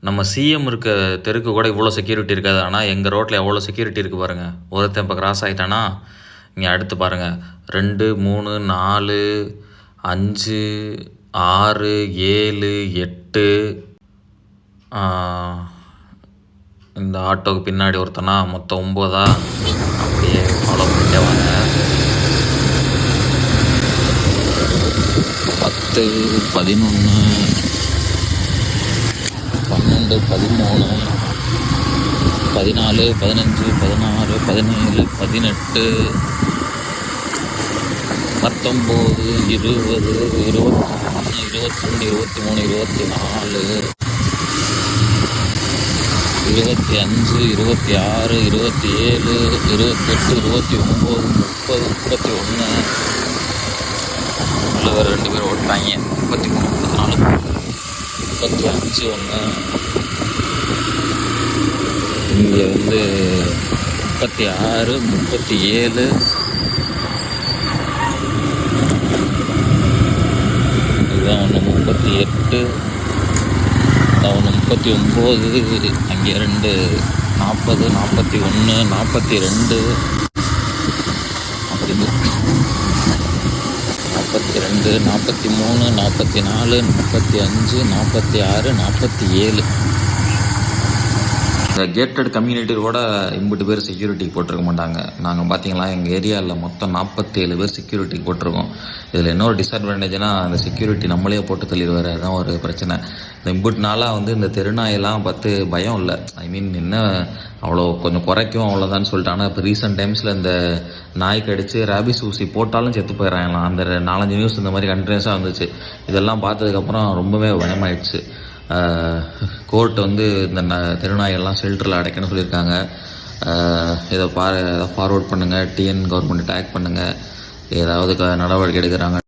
நம்ம சிஎம் இருக்க தெருக்கு கூட இவ்வளோ செக்யூரிட்டி இருக்காது. ஆனால் எங்கள் ரோட்டில் எவ்வளோ செக்யூரிட்டி இருக்குது பாருங்கள். ஒருத்தன் இப்போ கிராஸ் ஆகிட்டானா இங்கே அடுத்து பாருங்கள் 2 3 4 5 6 7 8 இந்த ஆட்டோவுக்கு பின்னாடி ஒருத்தனா மொத்தம் 9. அப்படியே ஃபாலோ பண்ணிட்டே வாங்க. 10 11 12 13 14 15 16 17 18 19 20 21 22 23 24 25 26 27 28 29 30 31 வேறு 2 பேர் ஓட்டாங்க. 33 34 35 1 இங்கே 36 37 இதுதான் 38 ஒன்று 39 அங்கே 2 40 41 42 அப்படி 42 43 44 45 46 47. இந்த கேட்டட் கம்யூனிட்டி கூட இம்புட்டு பேர் செக்யூரிட்டிக்கு போட்டிருக்க மாட்டாங்க. நாங்கள் பார்த்தீங்களா எங்கள் ஏரியாவில் மொத்தம் 47 பேர் செக்யூரிட்டிக்கு போட்டிருக்கோம். இதில் இன்னொரு டிஸ்அட்வான்டேஜ்னால் அந்த செக்யூரிட்டி நம்மளே போட்டு தள்ளிடுவார். அதுதான் ஒரு பிரச்சனை. இந்த இம்புட்டு நாளாக இந்த தெருநாயெல்லாம் பார்த்து பயம் இல்லை. ஐ மீன் என்ன அவ்வளோ கொஞ்சம் குறைக்கும் அவ்வளோதான்னு சொல்லிட்டு. ஆனால் இப்போ ரீசெண்ட் டைம்ஸில் இந்த நாய் கடிச்சு ரேபிஸ் ஊசி போட்டாலும் செத்து போயிடறாங்களாம். அந்த 4-5 நியூஸ் இந்த மாதிரி கண்டினியூஸாக வந்துச்சு. இதெல்லாம் பார்த்ததுக்கப்புறம் ரொம்பவே பயமாயிடுச்சு. கோர்ட் இந்த தெருநாயெல்லாம் ஷெல்டரில் அடைக்கணும்னு சொல்லியிருக்காங்க. இதை ஃபார்வர்ட் பண்ணுங்கள், டிஎன் கவர்மெண்ட் டேக் பண்ணுங்கள், ஏதாவது நடவடிக்கை எடுக்கிறாங்க.